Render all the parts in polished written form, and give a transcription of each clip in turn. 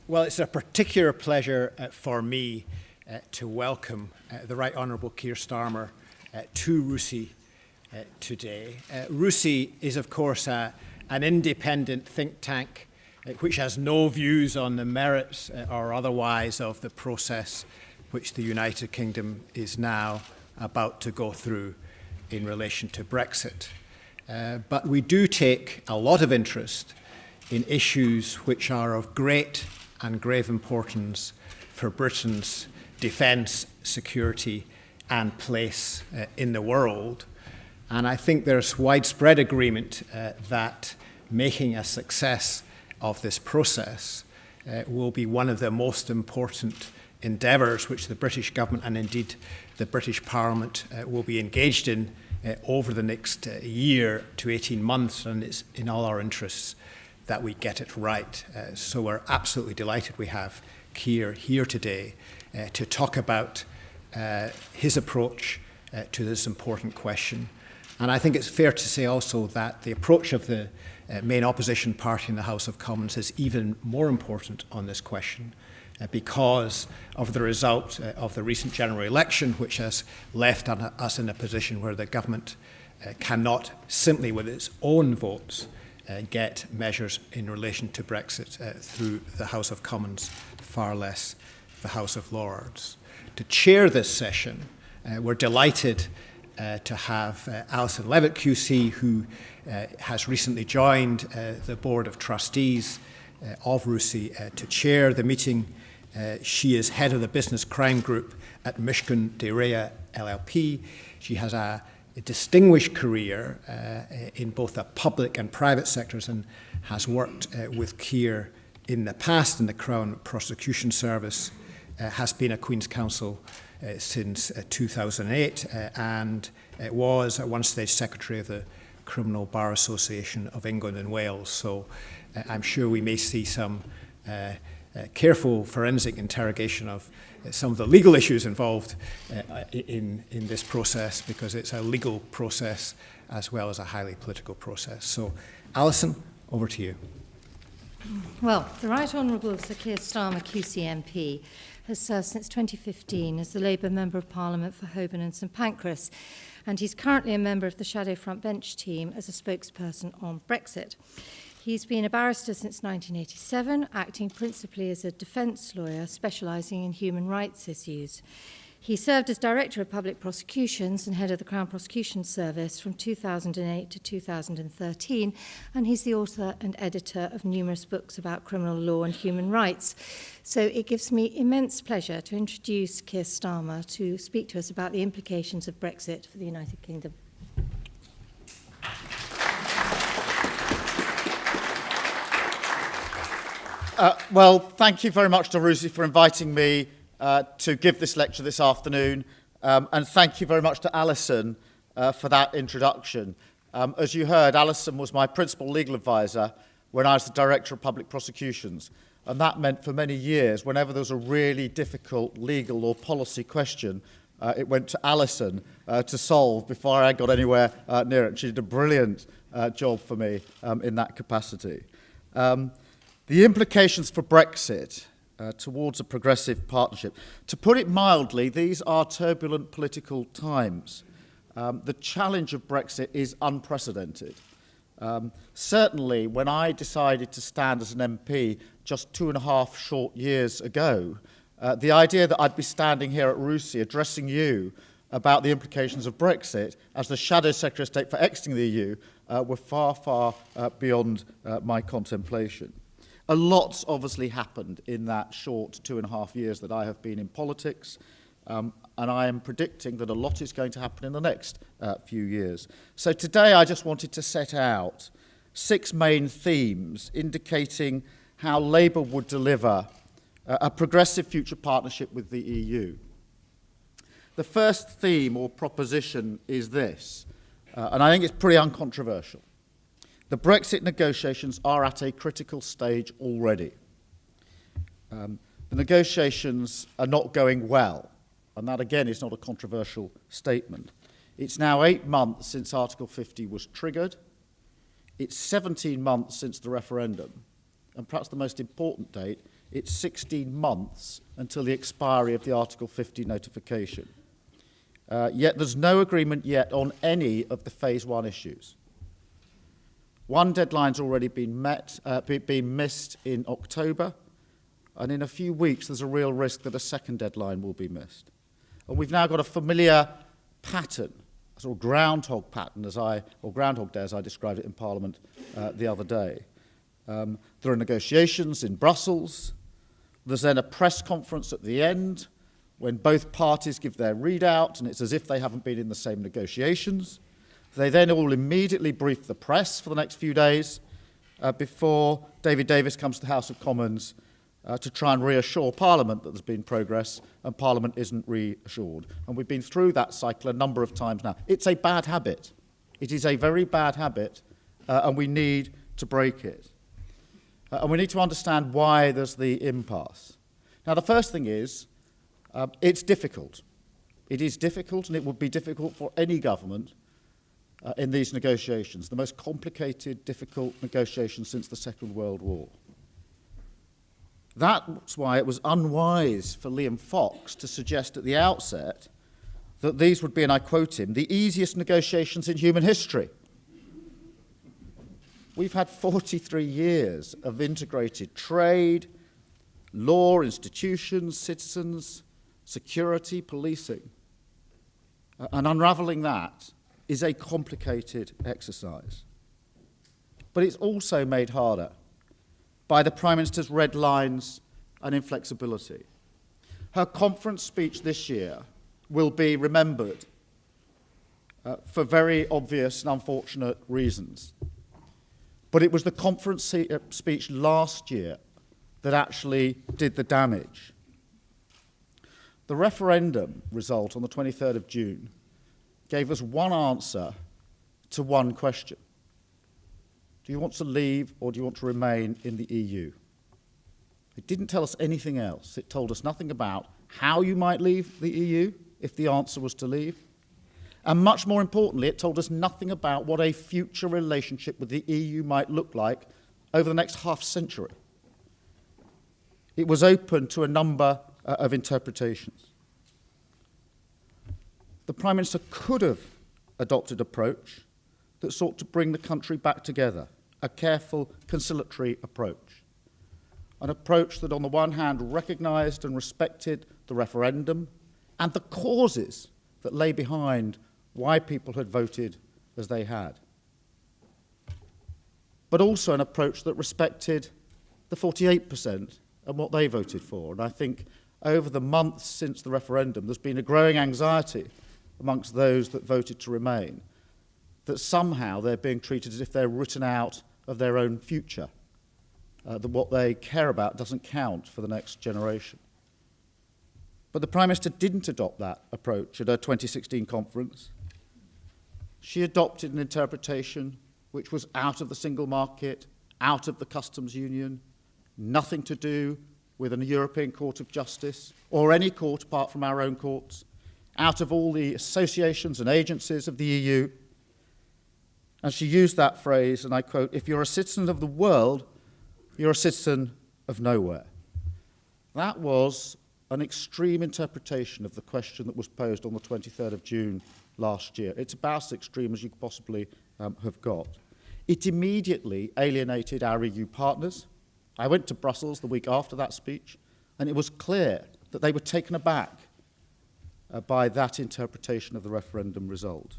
Well, it's a particular pleasure for me to welcome the Right Honourable Keir Starmer to RUSI today. RUSI is, of course, an independent think tank which has no views on the merits or otherwise of the process which the United Kingdom is now about to go through in relation to Brexit. But we do take a lot of interest in issues which are of great and grave importance for Britain's defence, security and place in the world. And I think there's widespread agreement that making a success of this process will be one of the most important endeavours which the British government and indeed the British Parliament will be engaged in over the next year to 18 months, and it's in all our interests that we get it right. So we're absolutely delighted we have Keir here today to talk about his approach to this important question. And I think it's fair to say also that the approach of the main opposition party in the House of Commons is even more important on this question because of the result of the recent general election, which has left us in a position where the government cannot simply with its own votes get measures in relation to Brexit through the House of Commons, far less the House of Lords. To chair this session, we're delighted to have Alison Levitt QC, who has recently joined the Board of Trustees of RUSI to chair the meeting. She is head of the Business Crime Group at Mishcon de Rea LLP. She has a distinguished career in both the public and private sectors and has worked with Keir in the past in the Crown Prosecution Service, has been a Queen's Counsel since 2008 and was at one stage Secretary of the Criminal Bar Association of England and Wales. So I'm sure we may see some careful forensic interrogation of some of the legal issues involved in this process, because it's a legal process as well as a highly political process. So, Alison, over to you. Well, the Right Honourable Sir Keir Starmer QCMP has served since 2015 as the Labour Member of Parliament for Holborn and St Pancras, and he's currently a member of the Shadow Front Bench team as a spokesperson on Brexit. He's been a barrister since 1987, acting principally as a defence lawyer specialising in human rights issues. He served as Director of Public Prosecutions and Head of the Crown Prosecution Service from 2008 to 2013, and he's the author and editor of numerous books about criminal law and human rights. So it gives me immense pleasure to introduce Keir Starmer to speak to us about the implications of Brexit for the United Kingdom. Well, thank you very much to RUSI for inviting me to give this lecture this afternoon, and thank you very much to Alison for that introduction. As you heard, Alison was my principal legal advisor when I was the Director of Public Prosecutions, and that meant for many years, whenever there was a really difficult legal or policy question, it went to Alison to solve before I got anywhere near it. She did a brilliant job for me in that capacity. The implications for Brexit towards a progressive partnership. To put it mildly, these are turbulent political times. The challenge of Brexit is unprecedented. Certainly, when I decided to stand as an MP just 2.5 short years ago, the idea that I'd be standing here at RUSI addressing you about the implications of Brexit as the Shadow Secretary of State for exiting the EU were far, far beyond my contemplation. A lot's obviously happened in that short 2.5 years that I have been in politics, and I am predicting that a lot is going to happen in the next few years. So today I just wanted to set out 6 main themes indicating how Labour would deliver a progressive future partnership with the EU. The first theme or proposition is this, and I think it's pretty uncontroversial. The Brexit negotiations are at a critical stage already. The negotiations are not going well, and that again is not a controversial statement. It's now 8 months since Article 50 was triggered. It's 17 months since the referendum, and perhaps the most important date it's 16 months until the expiry of the Article 50 notification. Yet there's no agreement yet on any of the Phase 1 issues. One deadline's already been missed in October, and in a few weeks there's a real risk that a second deadline will be missed. And we've now got a familiar pattern, a sort of groundhog pattern, or Groundhog Day as I described it in Parliament the other day. There are negotiations in Brussels. There's then a press conference at the end when both parties give their readout, and it's as if they haven't been in the same negotiations. They then all immediately brief the press for the next few days before David Davis comes to the House of Commons to try and reassure Parliament that there's been progress, and Parliament isn't reassured. And we've been through that cycle a number of times now. It's a bad habit. It is a very bad habit, and we need to break it. And we need to understand why there's the impasse. Now, the first thing is, it's difficult. It is difficult, and it would be difficult for any government in these negotiations, the most complicated, difficult negotiations since the Second World War. That's why it was unwise for Liam Fox to suggest at the outset that these would be, and I quote him, the easiest negotiations in human history. We've had 43 years of integrated trade, law, institutions, citizens, security, policing. And unravelling that is a complicated exercise. But it's also made harder by the Prime Minister's red lines and inflexibility. Her conference speech this year will be remembered for very obvious and unfortunate reasons. But it was the conference speech last year that actually did the damage. The referendum result on the 23rd of June gave us one answer to one question. Do you want to leave or do you want to remain in the EU? It didn't tell us anything else. It told us nothing about how you might leave the EU if the answer was to leave. And much more importantly, it told us nothing about what a future relationship with the EU might look like over the next half century. It was open to a number of interpretations. The Prime Minister could have adopted an approach that sought to bring the country back together, a careful, conciliatory approach. An approach that, on the one hand, recognised and respected the referendum and the causes that lay behind why people had voted as they had. But also an approach that respected the 48% and what they voted for. And I think over the months since the referendum, there's been a growing anxiety amongst those that voted to remain, that somehow they're being treated as if they're written out of their own future, that what they care about doesn't count for the next generation. But the Prime Minister didn't adopt that approach at her 2016 conference. She adopted an interpretation which was out of the single market, out of the customs union, nothing to do with a European Court of Justice or any court apart from our own courts, out of all the associations and agencies of the EU. And she used that phrase, and I quote, "If you're a citizen of the world, you're a citizen of nowhere." That was an extreme interpretation of the question that was posed on the 23rd of June last year. It's about as extreme as you could possibly have got. It immediately alienated our EU partners. I went to Brussels the week after that speech, and it was clear that they were taken aback by that interpretation of the referendum result.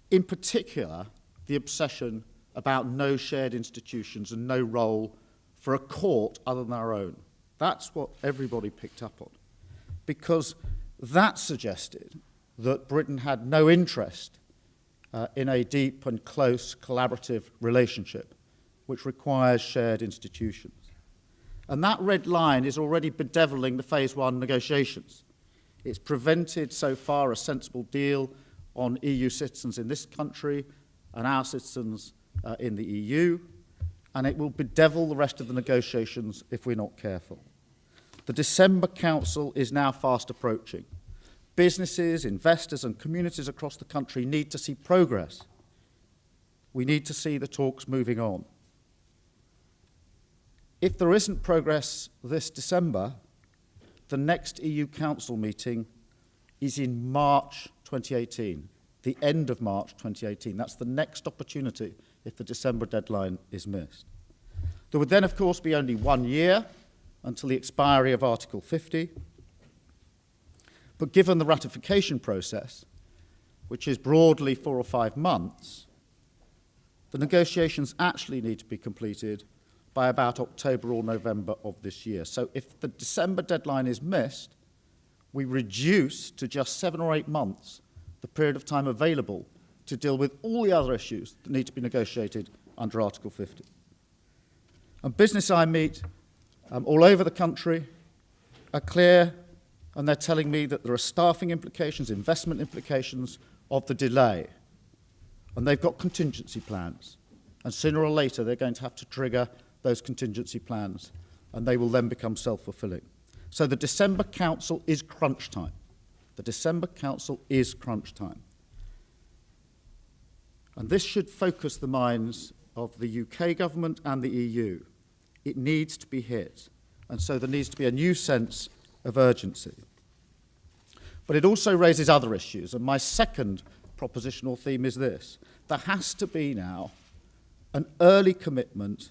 In particular, the obsession about no shared institutions and no role for a court other than our own. That's what everybody picked up on, because that suggested that Britain had no interest in a deep and close collaborative relationship which requires shared institutions. And that red line is already bedeviling the Phase 1 negotiations. It's prevented so far a sensible deal on EU citizens in this country and our citizens in the EU, and it will bedevil the rest of the negotiations if we're not careful. The December Council is now fast approaching. Businesses, investors and communities across the country need to see progress. We need to see the talks moving on. If there isn't progress this December, the next EU Council meeting is in March 2018, the end of March 2018. That's the next opportunity if the December deadline is missed. There would then, of course, be only 1 year until the expiry of Article 50. But given the ratification process, which is broadly 4 or 5 months, the negotiations actually need to be completed by about October or November of this year. So if the December deadline is missed, we reduce to just 7 or 8 months the period of time available to deal with all the other issues that need to be negotiated under Article 50. And business I meet all over the country are clear, and they're telling me that there are staffing implications, investment implications of the delay. And they've got contingency plans. And sooner or later, they're going to have to trigger those contingency plans, and they will then become self-fulfilling. So the December Council is crunch time. The December Council is crunch time. And this should focus the minds of the UK government and the EU. It needs to be hit. And so there needs to be a new sense of urgency. But it also raises other issues. And my second propositional theme is this. There has to be now an early commitment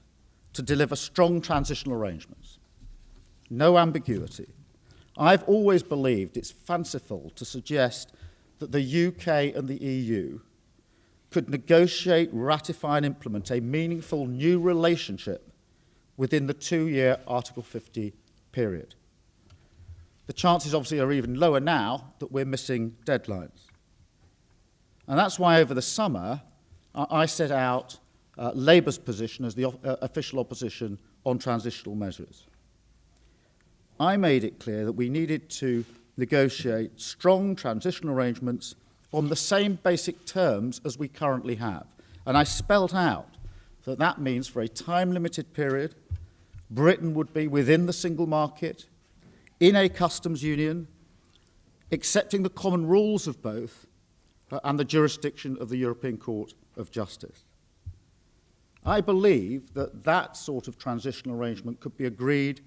to deliver strong transitional arrangements. No ambiguity. I've always believed it's fanciful to suggest that the UK and the EU could negotiate, ratify and implement a meaningful new relationship within the 2-year Article 50 period. The chances obviously are even lower now that we're missing deadlines. And that's why over the summer I set out Labour's position as the official opposition on transitional measures. I made it clear that we needed to negotiate strong transitional arrangements on the same basic terms as we currently have. And I spelt out that that means for a time-limited period, Britain would be within the single market, in a customs union, accepting the common rules of both, and the jurisdiction of the European Court of Justice. I believe that that sort of transitional arrangement could be agreed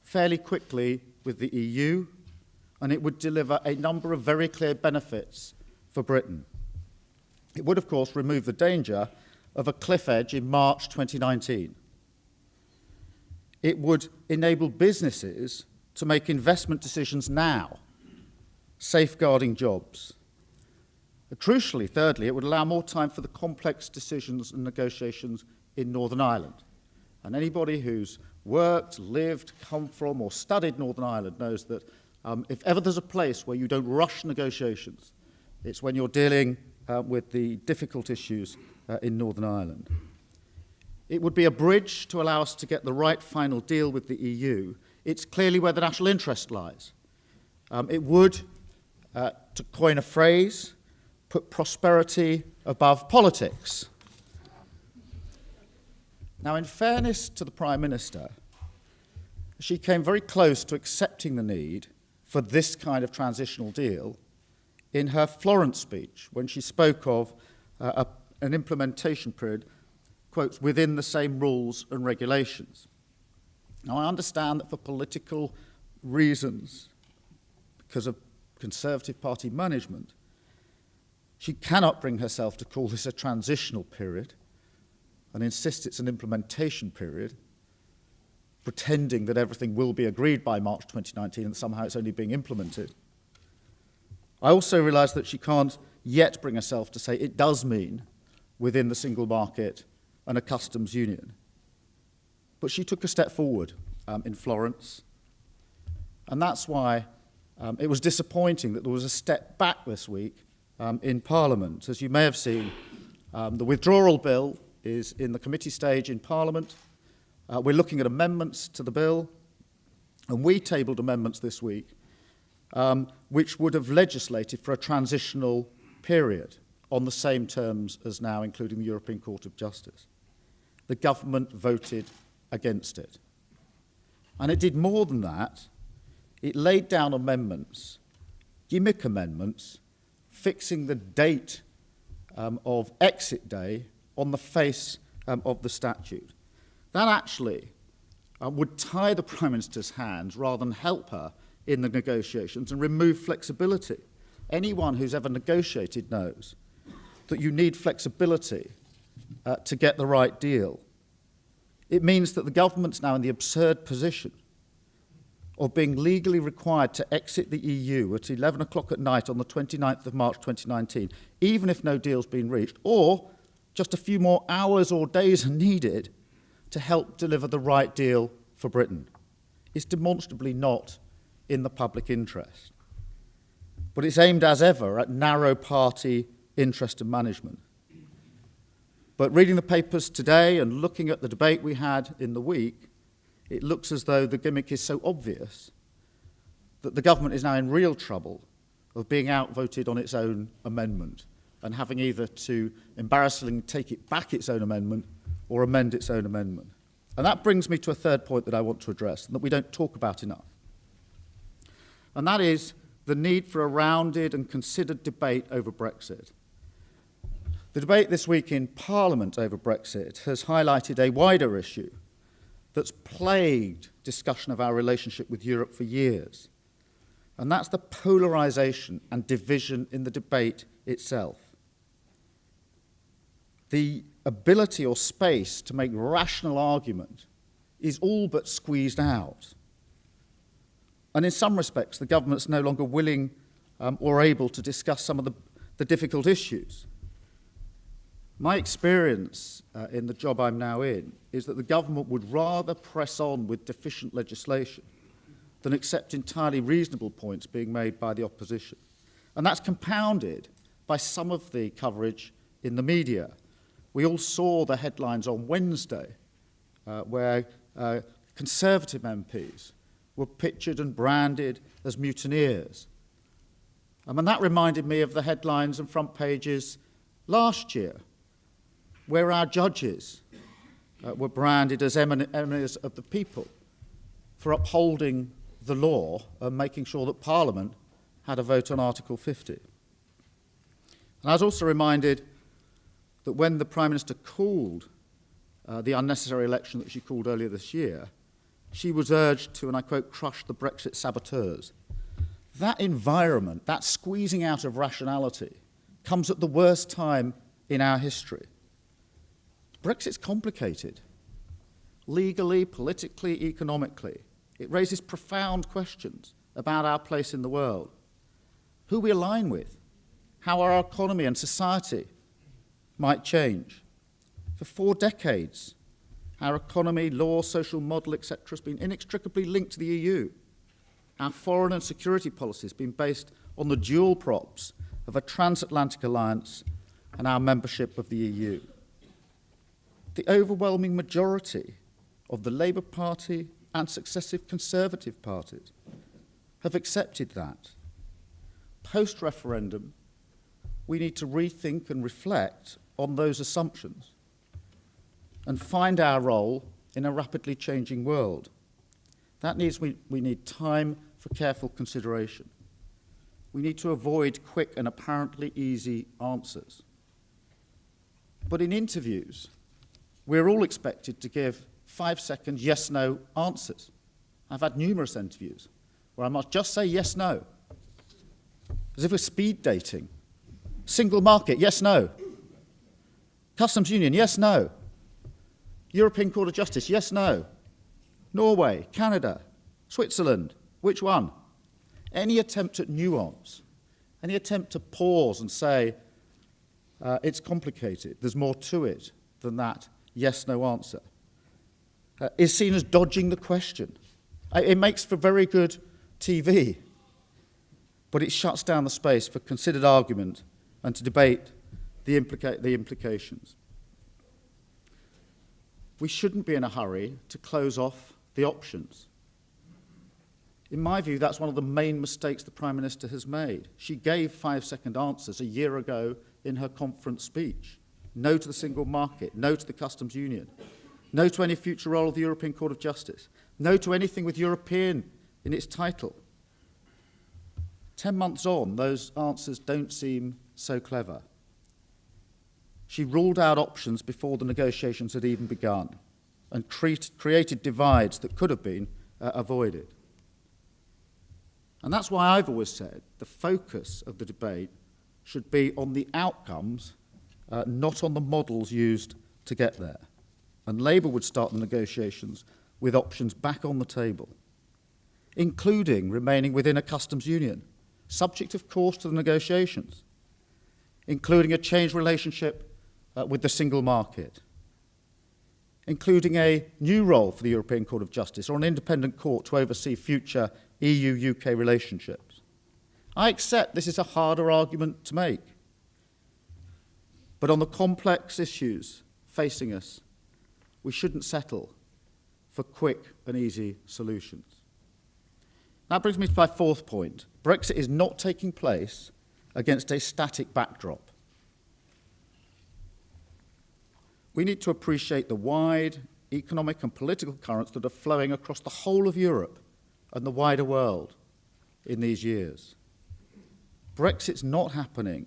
fairly quickly with the EU, and it would deliver a number of very clear benefits for Britain. It would, of course, remove the danger of a cliff edge in March 2019. It would enable businesses to make investment decisions now, safeguarding jobs. But crucially, thirdly, it would allow more time for the complex decisions and negotiations in Northern Ireland. And anybody who's worked, lived, come from, or studied Northern Ireland knows that if ever there's a place where you don't rush negotiations, it's when you're dealing with the difficult issues in Northern Ireland. It would be a bridge to allow us to get the right final deal with the EU. It's clearly where the national interest lies. It would, to coin a phrase, put prosperity above politics. Now, in fairness to the Prime Minister, she came very close to accepting the need for this kind of transitional deal in her Florence speech when she spoke of an implementation period, quotes, within the same rules and regulations. Now, I understand that for political reasons, because of Conservative Party management, she cannot bring herself to call this a transitional period and insist it's an implementation period, pretending that everything will be agreed by March 2019 and somehow it's only being implemented. I also realise that she can't yet bring herself to say it does mean within the single market and a customs union. But she took a step forward in Florence, and that's why it was disappointing that there was a step back this week in Parliament. As you may have seen, the withdrawal bill is in the committee stage in Parliament. We're looking at amendments to the bill, and we tabled amendments this week which would have legislated for a transitional period on the same terms as now, including the European Court of Justice. The government voted against it. And it did more than that. It laid down amendments, gimmick amendments, fixing the date of exit day on the face of the statute. That actually would tie the Prime Minister's hands rather than help her in the negotiations and remove flexibility. Anyone who's ever negotiated knows that you need flexibility to get the right deal. It means that the government's now in the absurd position of being legally required to exit the EU at 11 o'clock at night on the 29th of March 2019, even if no deal's been reached, or just a few more hours or days are needed to help deliver the right deal for Britain. It's demonstrably not in the public interest. But it's aimed, as ever, at narrow party interest and management. But reading the papers today and looking at the debate we had in the week, it looks as though the gimmick is so obvious that the government is now in real trouble of being outvoted on its own amendment and having either to embarrassingly take it back its own amendment or amend its own amendment. And that brings me to a third point that I want to address and that we don't talk about enough. And that is the need for a rounded and considered debate over Brexit. The debate this week in Parliament over Brexit has highlighted a wider issue that's plagued discussion of our relationship with Europe for years. And that's the polarisation and division in the debate itself. The ability or space to make rational argument is all but squeezed out. And in some respects, the government's no longer willing or able to discuss some of the difficult issues. My experience in the job I'm now in is that the government would rather press on with deficient legislation than accept entirely reasonable points being made by the opposition. And that's compounded by some of the coverage in the media. We all saw the headlines on Wednesday where Conservative MPs were pictured and branded as mutineers. And that reminded me of the headlines and front pages last year, where our judges were branded as enemies of the people for upholding the law and making sure that Parliament had a vote on Article 50. And I was also reminded that when the Prime Minister called the unnecessary election that she called earlier this year, she was urged to, and I quote, crush the Brexit saboteurs. That environment, that squeezing out of rationality, comes at the worst time in our history. Brexit's complicated, legally, politically, economically. It raises profound questions about our place in the world, who we align with, how our economy and society might change. For 4 decades, our economy, law, social model, etc., has been inextricably linked to the EU. Our foreign and security policy has been based on the dual props of a transatlantic alliance and our membership of the EU. The overwhelming majority of the Labour Party and successive Conservative parties have accepted that. Post-referendum, we need to rethink and reflect on those assumptions and find our role in a rapidly changing world. That means we need time for careful consideration. We need to avoid quick and apparently easy answers. But in interviews, we're all expected to give 5-second yes-no answers. I've had numerous interviews where I must just say yes-no, as if we're speed dating. Single market, yes-no. Customs Union, yes-no. European Court of Justice, yes-no. Norway, Canada, Switzerland, which one? Any attempt at nuance, any attempt to pause and say, it's complicated, there's more to it than that yes-no answer, is seen as dodging the question. It makes for very good TV, but it shuts down the space for considered argument and to debate the implications. We shouldn't be in a hurry to close off the options. In my view, that's one of the main mistakes the Prime Minister has made. She gave 5-second answers a year ago in her conference speech. No to the single market, no to the customs union, no to any future role of the European Court of Justice, no to anything with European in its title. 10 months on, those answers don't seem so clever. She ruled out options before the negotiations had even begun. and created divides that could have been avoided. And that's why I've always said the focus of the debate should be on the outcomes, not on the models used to get there. And Labour would start the negotiations with options back on the table, including remaining within a customs union, subject, of course, to the negotiations, including a changed relationship with the single market, including a new role for the European Court of Justice or an independent court to oversee future EU-UK relationships. I accept this is a harder argument to make. But on the complex issues facing us, we shouldn't settle for quick and easy solutions. That brings me to my fourth point. Brexit is not taking place against a static backdrop. We need to appreciate the wide economic and political currents that are flowing across the whole of Europe and the wider world in these years. Brexit's not happening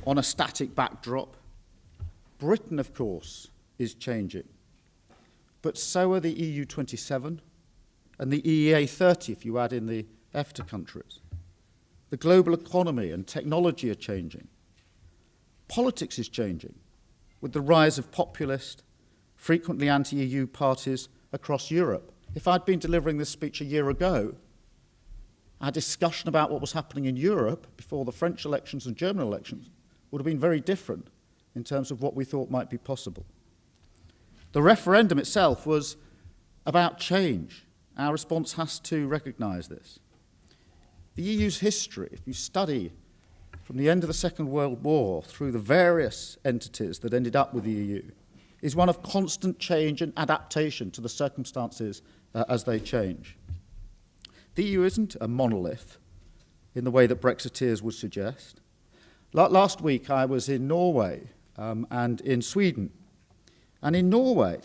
on a static backdrop. Britain, of course, is changing, but so are the EU 27 and the EEA 30 if you add in the EFTA countries. The global economy and technology are changing. Politics is changing with the rise of populist, frequently anti-EU parties across Europe. If I'd been delivering this speech a year ago, our discussion about what was happening in Europe before the French elections and German elections would have been very different in terms of what we thought might be possible. The referendum itself was about change. Our response has to recognise this. The EU's history, if you study from the end of the Second World War through the various entities that ended up with the EU, is one of constant change and adaptation to the circumstances as they change. The EU isn't a monolith in the way that Brexiteers would suggest. Last week I was in Norway and in Sweden. And in Norway,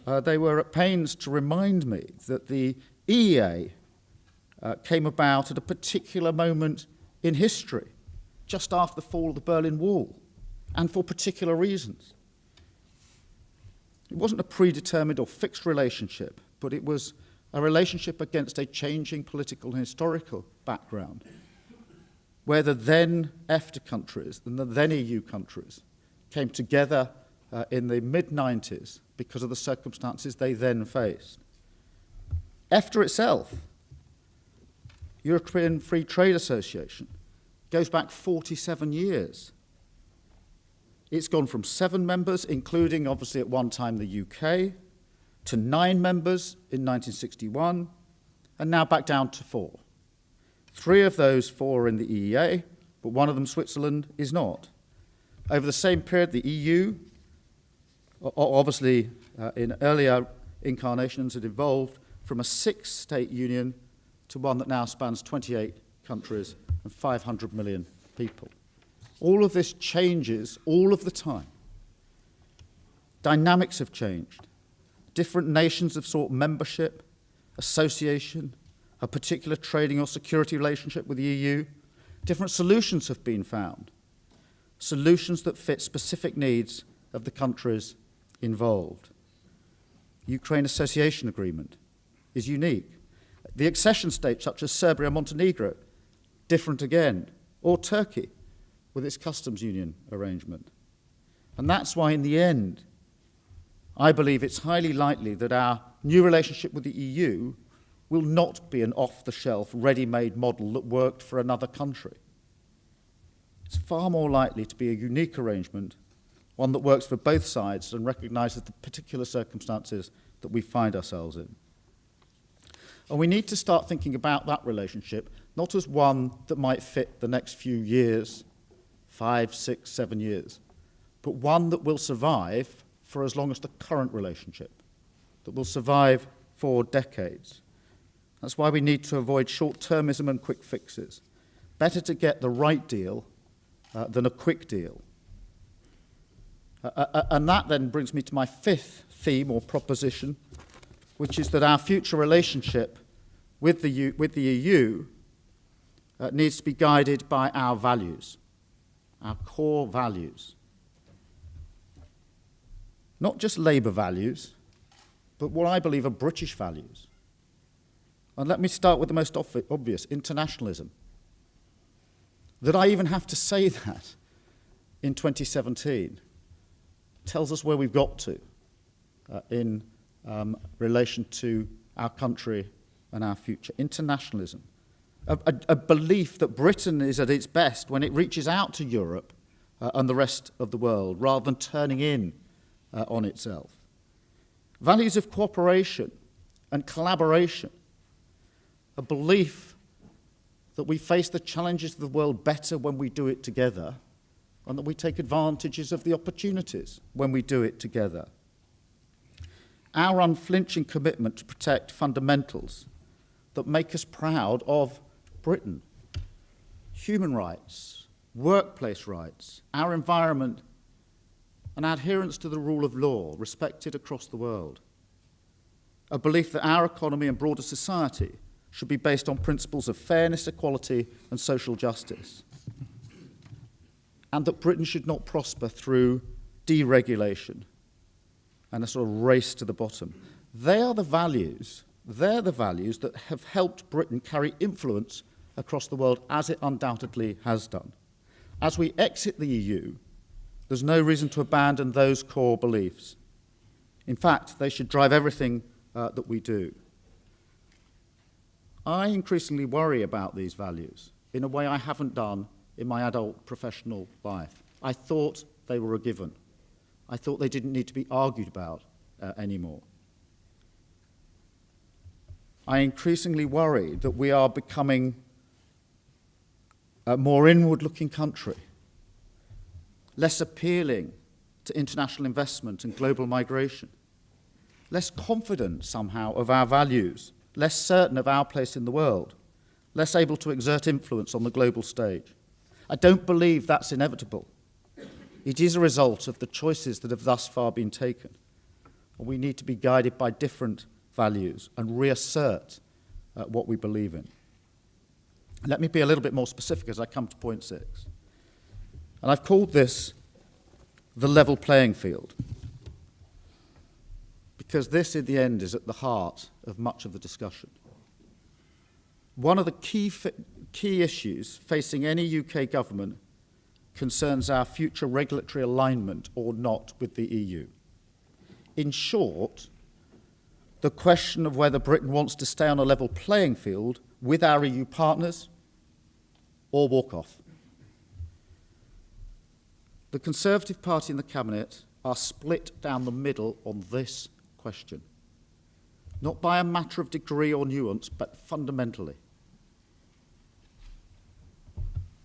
they were at pains to remind me that the EEA came about at a particular moment in history, just after the fall of the Berlin Wall, and for particular reasons. It wasn't a predetermined or fixed relationship, but it was a relationship against a changing political and historical background, where the then EFTA countries and the then EU countries came together in the mid-90s because of the circumstances they then faced. EFTA itself, European Free Trade Association, goes back 47 years. It's gone from 7 members, including obviously at one time the UK, to 9 members in 1961, and now back down to 4. 3 of those 4 are in the EEA, but one of them, Switzerland, is not. Over the same period, the EU, obviously in earlier incarnations, had evolved from a 6-state union to one that now spans 28 countries and 500 million people. All of this changes all of the time. Dynamics have changed. Different nations have sought membership, association, a particular trading or security relationship with the EU. Different solutions have been found, solutions that fit specific needs of the countries involved. Ukraine Association Agreement is unique. The accession states such as Serbia and Montenegro, different again, or Turkey with its customs union arrangement. And that's why in the end, I believe it's highly likely that our new relationship with the EU will not be an off-the-shelf, ready-made model that worked for another country. It's far more likely to be a unique arrangement, one that works for both sides and recognises the particular circumstances that we find ourselves in. And we need to start thinking about that relationship not as one that might fit the next few years, 5, 6, 7 years, but one that will survive for as long as the current relationship, that will survive for decades. That's why we need to avoid short-termism and quick fixes. Better to get the right deal than a quick deal. And that then brings me to my 5th theme or proposition, which is that our future relationship with the EU needs to be guided by our values, our core values. not just Labour values, but what I believe are British values. And let me start with the most obvious, internationalism. That I even have to say that in 2017 tells us where we've got to in relation to our country and our future. Internationalism. A belief that Britain is at its best when it reaches out to Europe and the rest of the world, rather than turning in on itself. Values of cooperation and collaboration. A belief that we face the challenges of the world better when we do it together, and that we take advantages of the opportunities when we do it together. Our unflinching commitment to protect fundamentals that make us proud of Britain. Human rights, workplace rights, our environment, and adherence to the rule of law respected across the world. A belief that our economy and broader society should be based on principles of fairness, equality, and social justice. And that Britain should not prosper through deregulation and a sort of race to the bottom. They're the values that have helped Britain carry influence across the world, as it undoubtedly has done. As we exit the EU, there's no reason to abandon those core beliefs. In fact, they should drive everything that we do. I increasingly worry about these values in a way I haven't done in my adult professional life. I thought they were a given. I thought they didn't need to be argued about anymore. I increasingly worry that we are becoming a more inward-looking country, less appealing to international investment and global migration, less confident somehow of our values, less certain of our place in the world, less able to exert influence on the global stage. I don't believe that's inevitable. It is a result of the choices that have thus far been taken. We need to be guided by different values and reassert what we believe in. Let me be a little bit more specific as I come to point 6. And I've called this the level playing field, because this, in the end, is at the heart of much of the discussion. One of the key issues facing any UK government concerns our future regulatory alignment or not with the EU. In short, the question of whether Britain wants to stay on a level playing field with our EU partners or walk off. The Conservative Party and the Cabinet are split down the middle on this question, not by a matter of degree or nuance, but fundamentally.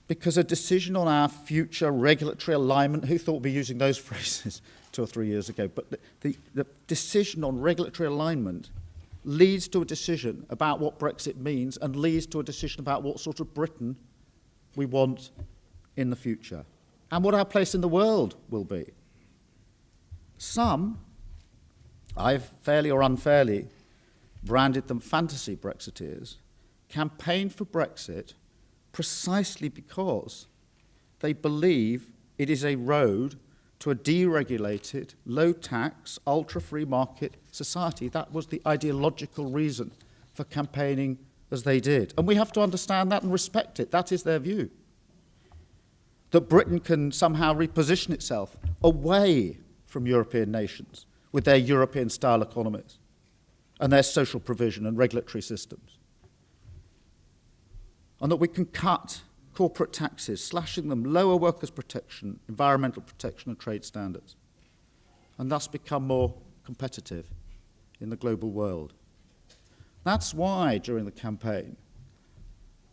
Because a decision on our future regulatory alignment, who thought we'd be using those phrases 2 or 3 years ago, but the decision on regulatory alignment leads to a decision about what Brexit means and leads to a decision about what sort of Britain we want in the future and what our place in the world will be. Some, I've fairly or unfairly branded them fantasy Brexiteers, campaigned for Brexit precisely because they believe it is a road to a deregulated, low-tax, ultra-free market society. That was the ideological reason for campaigning as they did. And we have to understand that and respect it. That is their view. That Britain can somehow reposition itself away from European nations with their European-style economies and their social provision and regulatory systems. And that we can cut corporate taxes, slashing them, lower workers' protection, environmental protection and trade standards, and thus become more competitive in the global world. That's why, during the campaign,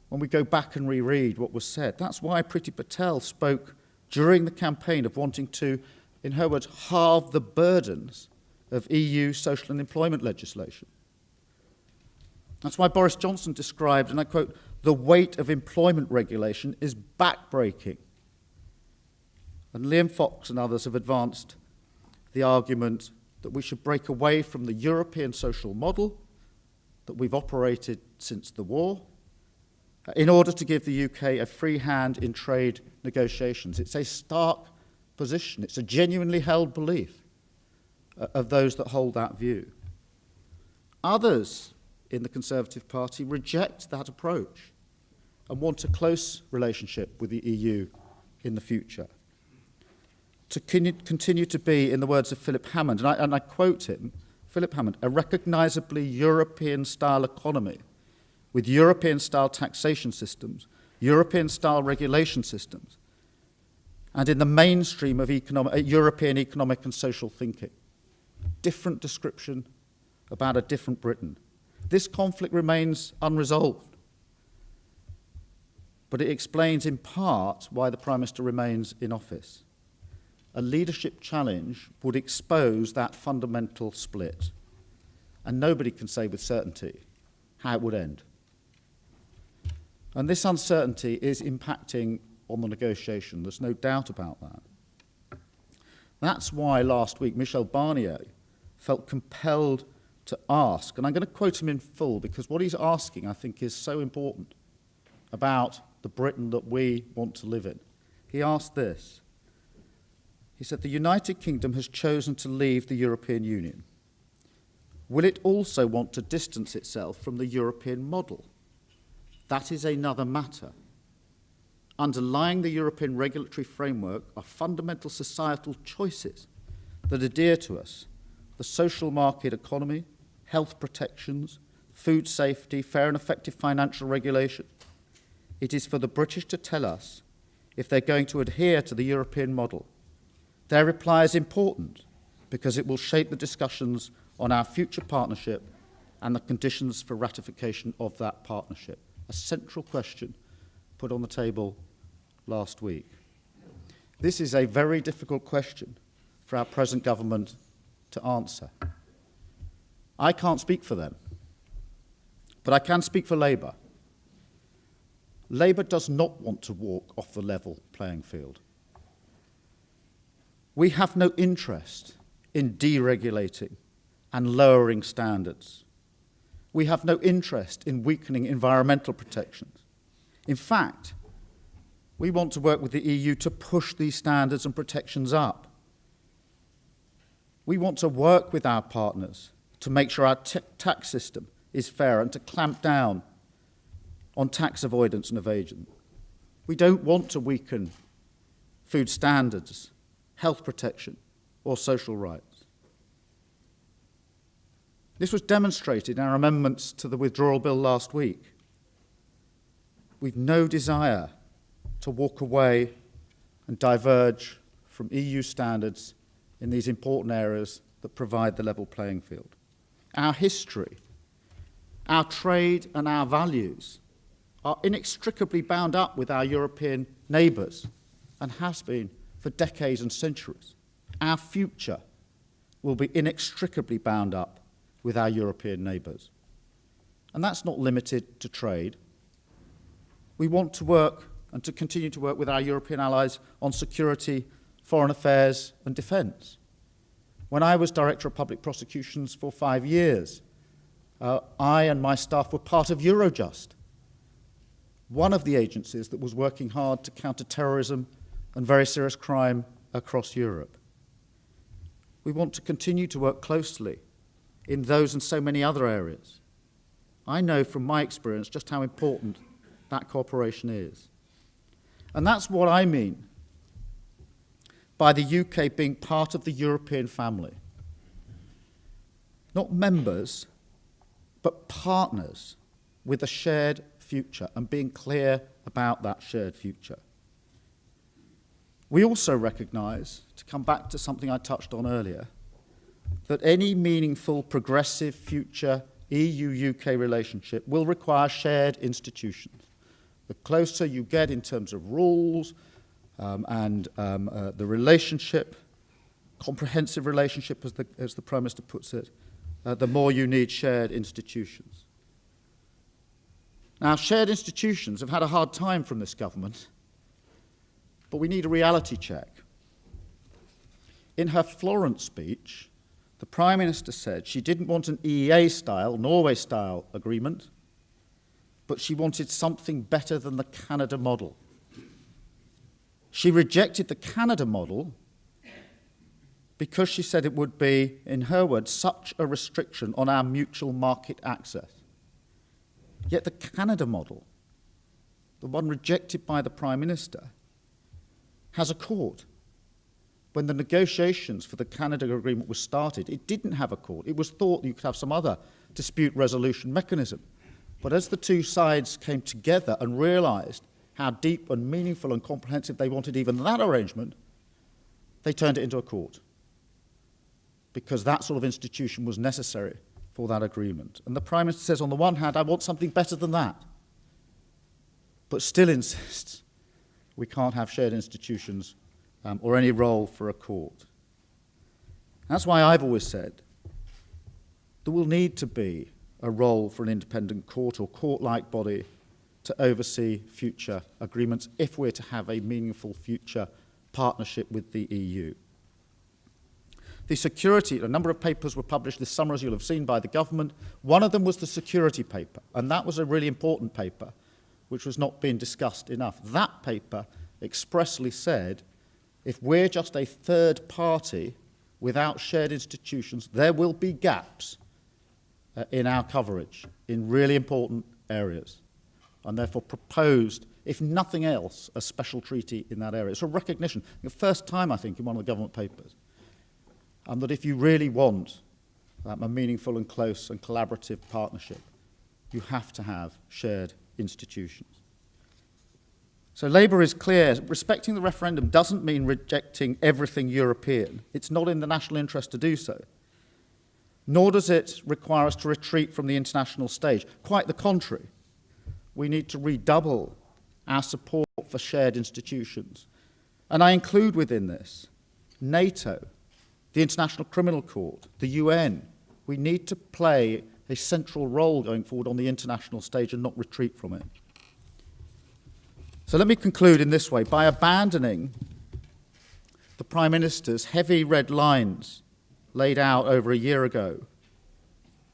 when we go back and reread what was said, that's why Priti Patel spoke during the campaign of wanting to, in her words, halve the burdens of EU social and employment legislation. That's why Boris Johnson described, and I quote, "The weight of employment regulation is backbreaking." And Liam Fox and others have advanced the argument that we should break away from the European social model that we've operated since the war in order to give the UK a free hand in trade negotiations. It's a stark position. It's a genuinely held belief. of those that hold that view. Others in the Conservative Party reject that approach and want a close relationship with the EU in the future. To continue to be, in the words of Philip Hammond, and I quote him, Philip Hammond, a recognisably European-style economy with European-style taxation systems, European-style regulation systems, and in the mainstream of European economic and social thinking. Different description about a different Britain. This conflict remains unresolved, but it explains in part why the Prime Minister remains in office. A leadership challenge would expose that fundamental split, and nobody can say with certainty how it would end. And this uncertainty is impacting on the negotiation. There's no doubt about that. That's why last week Michel Barnier felt compelled to ask, and I'm going to quote him in full because what he's asking, I think, is so important about the Britain that we want to live in. He asked this. He said, the United Kingdom has chosen to leave the European Union. Will it also want to distance itself from the European model? That is another matter. Underlying the European regulatory framework are fundamental societal choices that are dear to us. The social market economy, health protections, food safety, fair and effective financial regulation. It is for the British to tell us if they're going to adhere to the European model. Their reply is important because it will shape the discussions on our future partnership and the conditions for ratification of that partnership. A central question put on the table last week. This is a very difficult question for our present government to answer. I can't speak for them, but I can speak for Labour. Labour does not want to walk off the level playing field. We have no interest in deregulating and lowering standards. We have no interest in weakening environmental protections. In fact, we want to work with the EU to push these standards and protections up. We want to work with our partners to make sure our tax system is fair and to clamp down on tax avoidance and evasion. We don't want to weaken food standards, health protection, or social rights. This was demonstrated in our amendments to the withdrawal bill last week. We've no desire to walk away and diverge from EU standards in these important areas that provide the level playing field. Our history, our trade and our values are inextricably bound up with our European neighbours and has been for decades and centuries. Our future will be inextricably bound up with our European neighbours. And that's not limited to trade. We want to work and to continue to work with our European allies on security, foreign affairs and defence. When I was Director of Public Prosecutions for 5 years, I and my staff were part of Eurojust, one of the agencies that was working hard to counter terrorism and very serious crime across Europe. We want to continue to work closely in those and so many other areas. I know from my experience just how important that cooperation is. And that's what I mean by the UK being part of the European family. Not members, but partners with a shared future and being clear about that shared future. We also recognise, to come back to something I touched on earlier, that any meaningful, progressive future EU-UK relationship will require shared institutions. The closer you get in terms of rules and the relationship, comprehensive relationship as the Prime Minister puts it, the more you need shared institutions. Now, shared institutions have had a hard time from this government, but we need a reality check. In her Florence speech, the Prime Minister said she didn't want an EEA-style, Norway-style agreement, but she wanted something better than the Canada model. She rejected the Canada model because she said it would be, in her words, such a restriction on our mutual market access. Yet the Canada model, the one rejected by the Prime Minister, has a court. When the negotiations for the Canada agreement were started, it didn't have a court. It was thought you could have some other dispute resolution mechanism. But as the two sides came together and realised how deep and meaningful and comprehensive they wanted even that arrangement, they turned it into a court, because that sort of institution was necessary for that agreement. And the Prime Minister says, on the one hand, I want something better than that, but still insists we can't have shared institutions or any role for a court. That's why I've always said there will need to be a role for an independent court or court-like body to oversee future agreements if we're to have a meaningful future partnership with the EU. The security, a number of papers were published this summer, as you'll have seen, by the government. One of them was the security paper, and that was a really important paper, which was not being discussed enough. That paper expressly said, if we're just a third party without shared institutions, there will be gaps in our coverage in really important areas, and therefore proposed, if nothing else, a special treaty in that area. It's a recognition, the first time, I think, in one of the government papers, that if you really want a meaningful and close and collaborative partnership, you have to have shared institutions. So Labour is clear. Respecting the referendum doesn't mean rejecting everything European. It's not in the national interest to do so. Nor does it require us to retreat from the international stage. Quite the contrary. We need to redouble our support for shared institutions. And I include within this NATO, the International Criminal Court, the UN. We need to play a central role going forward on the international stage and not retreat from it. So let me conclude in this way. By abandoning the Prime Minister's heavy red lines laid out over a year ago,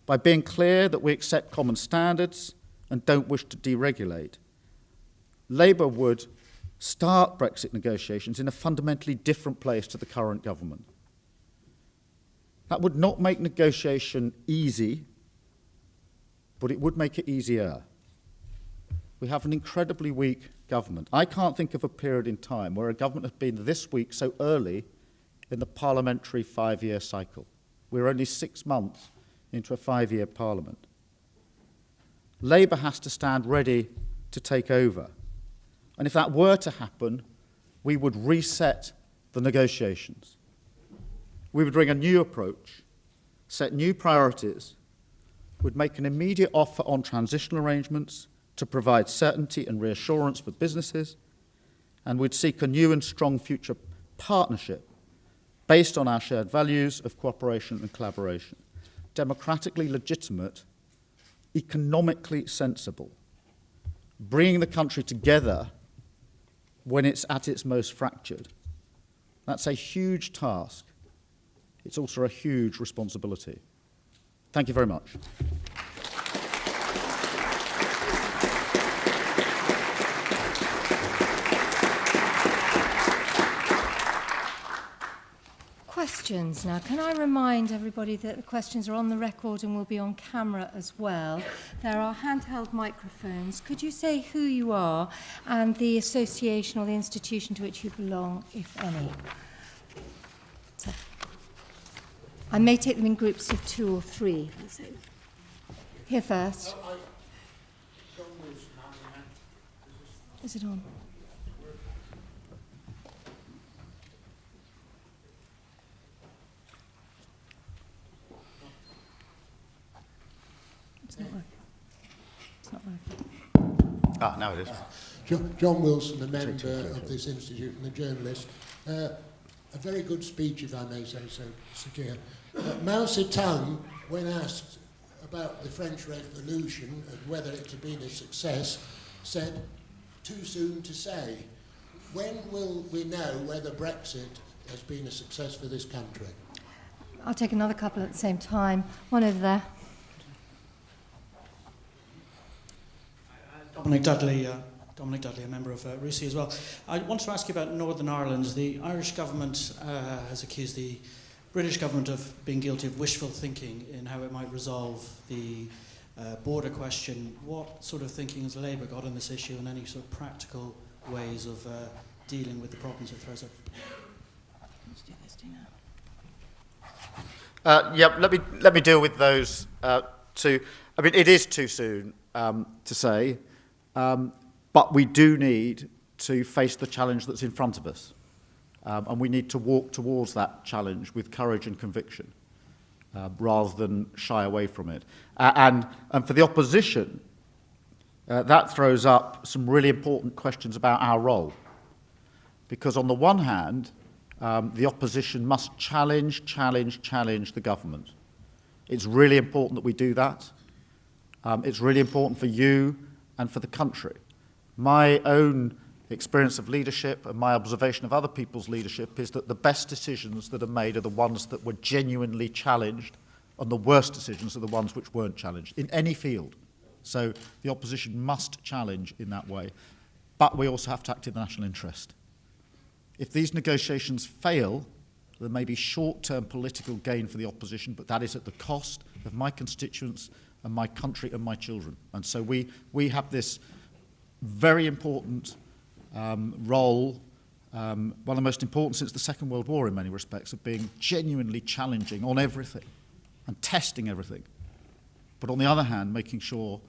by being clear that we accept common standards and don't wish to deregulate, Labour would start Brexit negotiations in a fundamentally different place to the current government. That would not make negotiation easy, but it would make it easier. We have an incredibly weak government. I can't think of a period in time where a government has been this weak so early in the parliamentary 5-year cycle. We're only 6 months into a 5-year parliament. Labour has to stand ready to take over. And if that were to happen, we would reset the negotiations. We would bring a new approach, set new priorities, would make an immediate offer on transitional arrangements to provide certainty and reassurance for businesses, and we'd seek a new and strong future partnership based on our shared values of cooperation and collaboration. Democratically legitimate, economically sensible, bringing the country together when it's at its most fractured. That's a huge task. It's also a huge responsibility. Thank you very much. Questions now. Can I remind everybody that the questions are on the record and will be on camera as well? There are handheld microphones. Could you say who you are and the association or the institution to which you belong, if any? So, I may take them in groups of 2 or 3. So, here first. Is it on? It's not working. It's not working. Ah, now it is. John Wilson, a member of this institute and a journalist. A very good speech, if I may say so, Sir Keir. Mao Zedong, when asked about the French Revolution and whether it had been a success, said, too soon to say. When will we know whether Brexit has been a success for this country? I'll take another couple at the same time. One over there. Dominic Dudley, a member of RUSI as well. I want to ask you about Northern Ireland. The Irish government has accused the British government of being guilty of wishful thinking in how it might resolve the border question. What sort of thinking has Labour got on this issue, and any sort of practical ways of dealing with the problems it throws up? Let's do this, do you know? Let me deal with those two. I mean, it is too soon to say, but we do need to face the challenge that's in front of us, and we need to walk towards that challenge with courage and conviction, rather than shy away from it. And for the opposition, that throws up some really important questions about our role, because on the one hand, the opposition must challenge the government. It's really important that we do that. It's really important for you and for the country. My own experience of leadership and my observation of other people's leadership is that the best decisions that are made are the ones that were genuinely challenged, and the worst decisions are the ones which weren't challenged in any field. So the opposition must challenge in that way. But we also have to act in the national interest. If these negotiations fail, there may be short-term political gain for the opposition, but that is at the cost of my constituents and my country and my children. And so we have this very important role, one of the most important since the Second World War in many respects, of being genuinely challenging on everything and testing everything. But on the other hand, making sure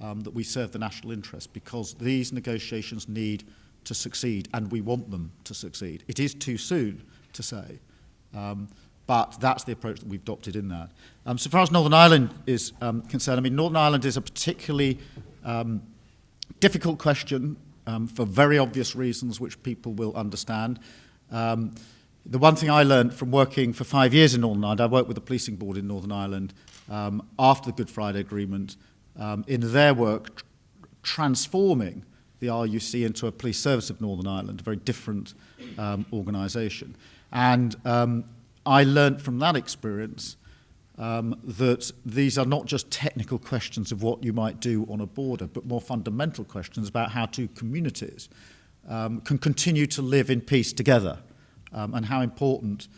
that we serve the national interest, because these negotiations need to succeed, and we want them to succeed. It is too soon to say, but that's the approach that we've adopted in that. So far as Northern Ireland is concerned, I mean, Northern Ireland is a particularly difficult question for very obvious reasons which people will understand. The one thing I learned from working for 5 years in Northern Ireland, I worked with the policing board in Northern Ireland after the Good Friday Agreement, in their work transforming the RUC into a police service of Northern Ireland, a very different organisation. And I learnt from that experience that these are not just technical questions of what you might do on a border, but more fundamental questions about how two communities can continue to live in peace together, and how important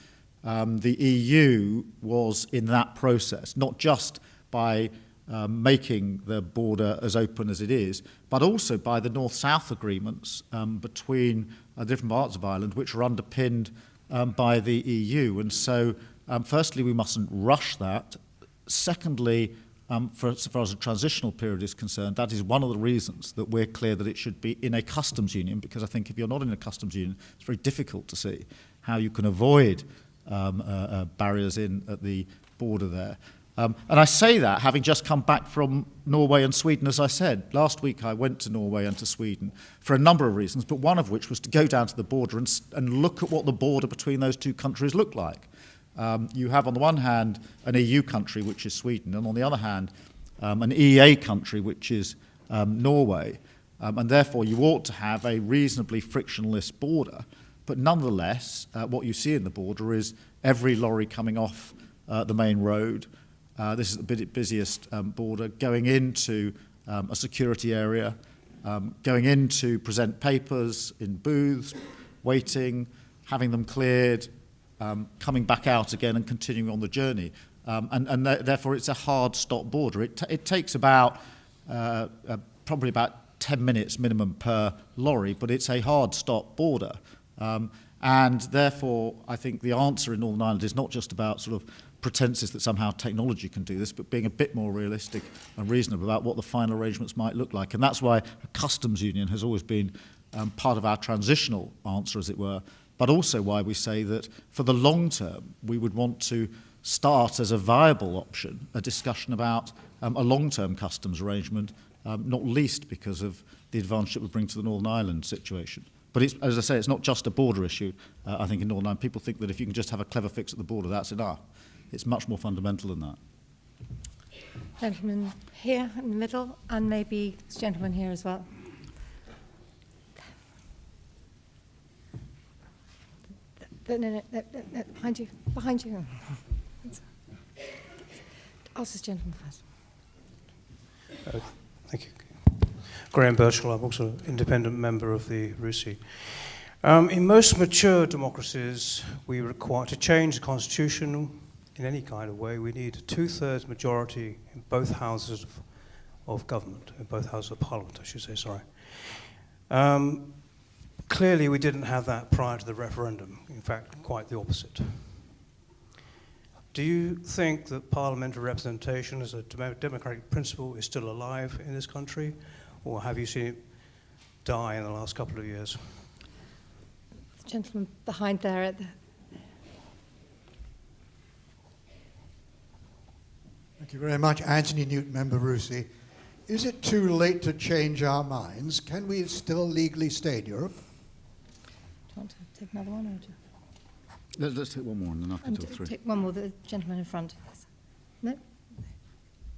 the EU was in that process, not just by making the border as open as it is, but also by the North-South agreements between different parts of Ireland, which are underpinned by the EU. And so, firstly, we mustn't rush that. Secondly, as far as the transitional period is concerned, that is one of the reasons that we're clear that it should be in a customs union, because I think if you're not in a customs union, it's very difficult to see how you can avoid barriers in at the border there. And I say that having just come back from Norway and Sweden, as I said. Last week I went to Norway and to Sweden for a number of reasons, but one of which was to go down to the border and look at what the border between those two countries looked like. You have on the one hand an EU country, which is Sweden, and on the other hand an EEA country, which is Norway. And therefore you ought to have a reasonably frictionless border. But nonetheless, what you see in the border is every lorry coming off the main road. This is the busiest border, going into a security area, going in to present papers in booths, waiting, having them cleared, coming back out again and continuing on the journey. And therefore it's a hard stop border. It takes about probably about 10 minutes minimum per lorry, but it's a hard stop border. And therefore I think the answer in Northern Ireland is not just about sort of pretenses that somehow technology can do this, but being a bit more realistic and reasonable about what the final arrangements might look like. And that's why a customs union has always been part of our transitional answer, as it were, but also why we say that for the long term, we would want to start as a viable option a discussion about a long-term customs arrangement, not least because of the advantage it would bring to the Northern Ireland situation. But it's, as I say, it's not just a border issue, I think, in Northern Ireland. People think that if you can just have a clever fix at the border, that's enough. It's much more fundamental than that. Gentleman here in the middle, and maybe this gentleman here as well. No, behind you, behind you. Ask this gentleman first. Thank you. Graham Birchall, I'm also an independent member of the RUSI. In most mature democracies, we require to change the constitution in any kind of way. We need a two-thirds majority in both houses of government, in both houses of parliament, I should say, sorry. Clearly, we didn't have that prior to the referendum. In fact, quite the opposite. Do you think that parliamentary representation as a democratic principle is still alive in this country, or have you seen it die in the last couple of years? The gentleman behind there at the... Thank you very much. Anthony Newton, Member Rusey. Is it too late to change our minds? Can we still legally stay in Europe? Do you want to take another one? Or do you... Let's take one more and then I can talk through. Take one more, the gentleman in front. No?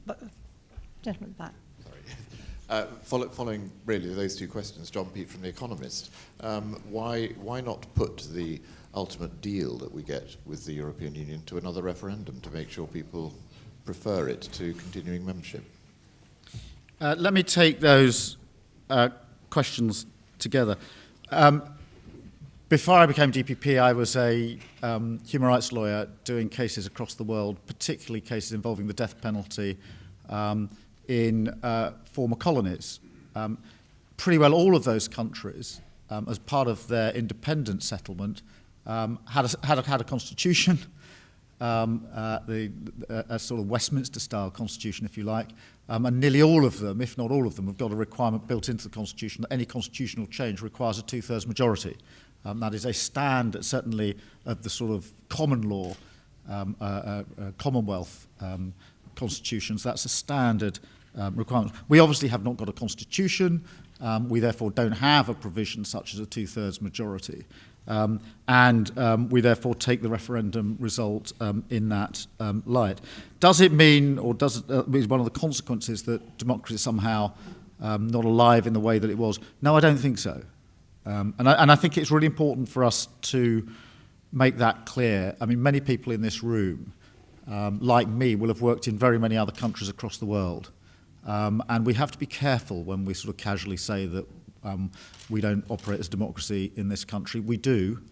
But, gentleman back. Following really those two questions, John Peet from The Economist, why not put the ultimate deal that we get with the European Union to another referendum to make sure people prefer it to continuing membership? Let me take those questions together. Before I became DPP, I was a human rights lawyer doing cases across the world, particularly cases involving the death penalty in former colonies. Pretty well all of those countries, as part of their independent settlement, had a constitution, a sort of Westminster-style constitution, if you like, and nearly all of them, if not all of them, have got a requirement built into the constitution that any constitutional change requires a two-thirds majority. That is a standard, certainly, of the sort of common law, Commonwealth constitutions. That's a standard requirement. We obviously have not got a constitution. We therefore don't have a provision such as a two-thirds majority. And we therefore take the referendum result in that light. Does it mean, or does it is one of the consequences that democracy is somehow not alive in the way that it was? No, I don't think so. And I think it's really important for us to make that clear. I mean, many people in this room, like me, will have worked in very many other countries across the world. And we have to be careful when we sort of casually say that we don't operate as democracy in this country. We do.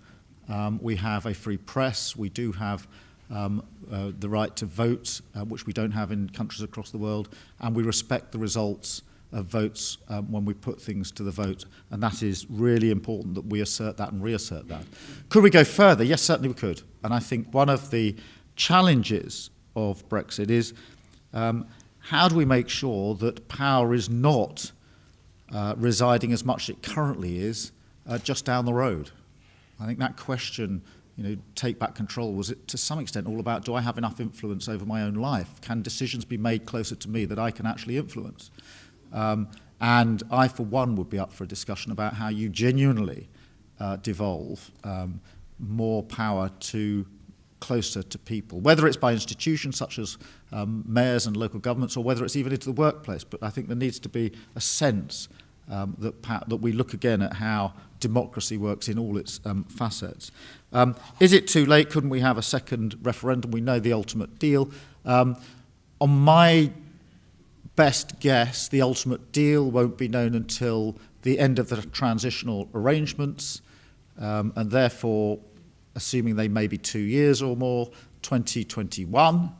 We have a free press. We do have the right to vote, which we don't have in countries across the world. And we respect the results of votes when we put things to the vote. And that is really important that we assert that and reassert that. Could we go further? Yes, certainly we could. And I think one of the challenges of Brexit is how do we make sure that power is not residing as much as it currently is just down the road? I think that question, take back control, was it to some extent all about, do I have enough influence over my own life? Can decisions be made closer to me that I can actually influence? And I, for one, would be up for a discussion about how you genuinely devolve more power to closer to people, whether it's by institutions such as mayors and local governments, or whether it's even into the workplace. But I think there needs to be a sense that we look again at how democracy works in all its facets. Is it too late? Couldn't we have a second referendum? We know the ultimate deal. On my best guess, the ultimate deal won't be known until the end of the transitional arrangements, and therefore, assuming they may be 2 years or more, 2021.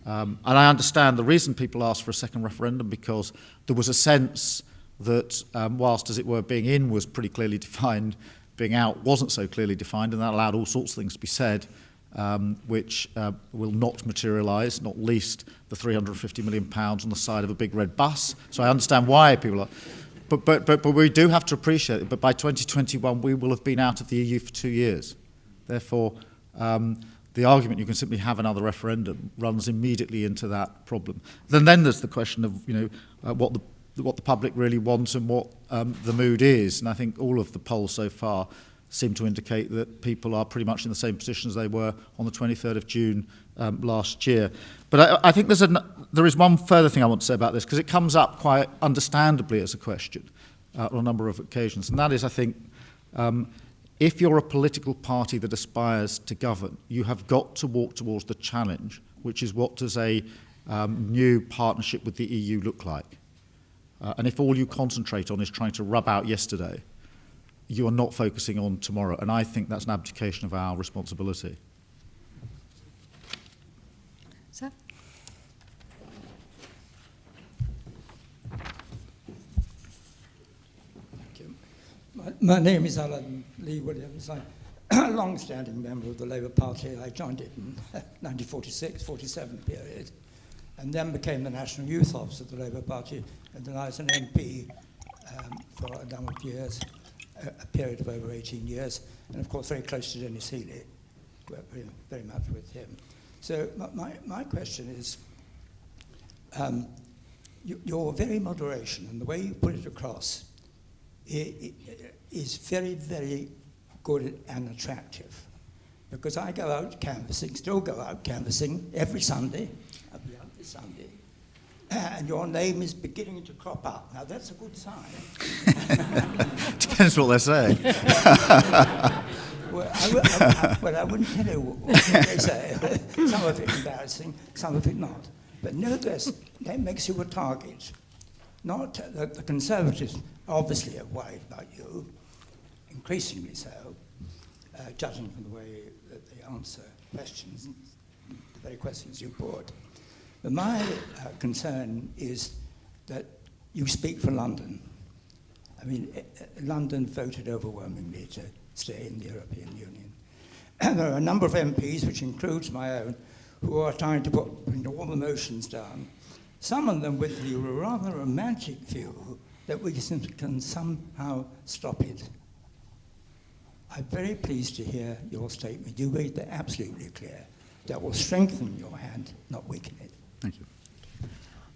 And I understand the reason people asked for a second referendum, because there was a sense that whilst, as it were, being in was pretty clearly defined, being out wasn't so clearly defined, and that allowed all sorts of things to be said, which will not materialise, not least the £350 million on the side of a big red bus. So I understand why people are... But we do have to appreciate it. But by 2021, we will have been out of the EU for 2 years. Therefore, the argument you can simply have another referendum runs immediately into that problem. Then there's the question of what the public really wants and what the mood is. And I think all of the polls so far seem to indicate that people are pretty much in the same position as they were on the 23rd of June last year. But I think there is one further thing I want to say about this, because it comes up quite understandably as a question on a number of occasions. And that is, I think, if you're a political party that aspires to govern, you have got to walk towards the challenge, which is what does a new partnership with the EU look like? And if all you concentrate on is trying to rub out yesterday, you are not focusing on tomorrow. And I think that's an abdication of our responsibility. Sir? Thank you. My name is Alan Lee Williams. I'm a long-standing member of the Labour Party. I joined it in 1946-47 period, and then became the National Youth Officer of the Labour Party, and then I was an MP for a number of years, a period of over 18 years, and of course very close to Dennis Healey, worked very much with him. So my question is, your very moderation and the way you put it across is very, very good and attractive. Because I go out canvassing, still go out canvassing every Sunday, I'll be out this Sunday, and your name is beginning to crop up. Now that's a good sign. Depends what they're saying. Well, I wouldn't tell you what they say. Some of it embarrassing, some of it not. But nevertheless, that makes you a target. Not the Conservatives obviously are worried about you, increasingly so, judging from the way that they answer questions, the very questions you put. But my concern is that you speak for London. I mean, London voted overwhelmingly to stay in the European Union. And there are a number of MPs, which includes my own, who are trying to put all the motions down, some of them with the rather romantic view that we can somehow stop it. I'm very pleased to hear your statement. You made that absolutely clear. That will strengthen your hand, not weaken it. Thank you.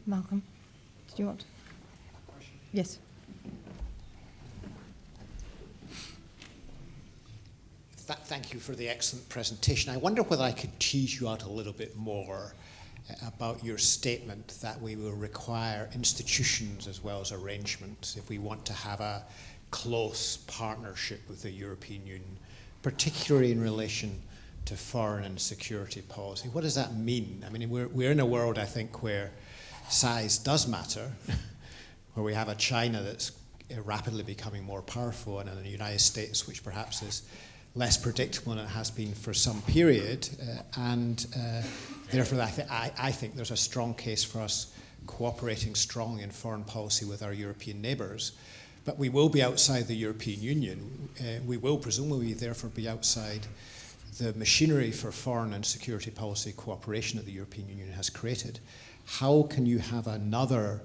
Malcolm, did you want? Yes. Thank you for the excellent presentation. I wonder whether I could tease you out a little bit more about your statement that we will require institutions as well as arrangements if we want to have a close partnership with the European Union, particularly in relation to foreign and security policy. What does that mean? I mean, we're in a world, I think, where size does matter, where we have a China that's rapidly becoming more powerful and a United States which perhaps is less predictable than it has been for some period, therefore I think there's a strong case for us cooperating strongly in foreign policy with our European neighbours. But we will be outside the European Union. We will presumably therefore be outside the machinery for foreign and security policy cooperation that the European Union has created. How can you have another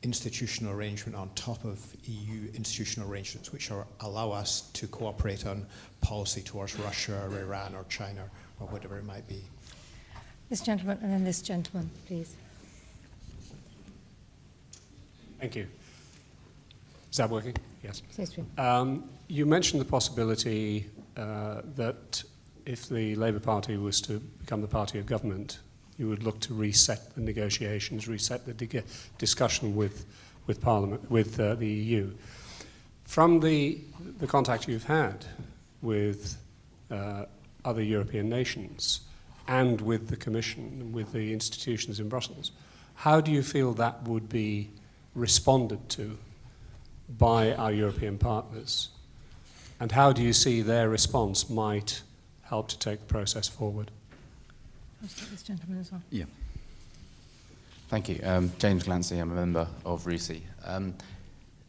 institutional arrangement on top of EU institutional arrangements which allow us to cooperate on policy towards Russia or Iran or China or whatever it might be? This gentleman and then this gentleman, please. Thank you. Is that working? Yes. Seems to be. You mentioned the possibility that if the Labour Party was to become the party of government, you would look to reset the negotiations, reset the discussion with Parliament, with the EU. From the contact you've had with other European nations and with the Commission, with the institutions in Brussels, how do you feel that would be responded to by our European partners? And how do you see their response might help to take the process forward? I'll start this gentleman as well. Yeah. Thank you. James Glancy, I'm a member of RUSI.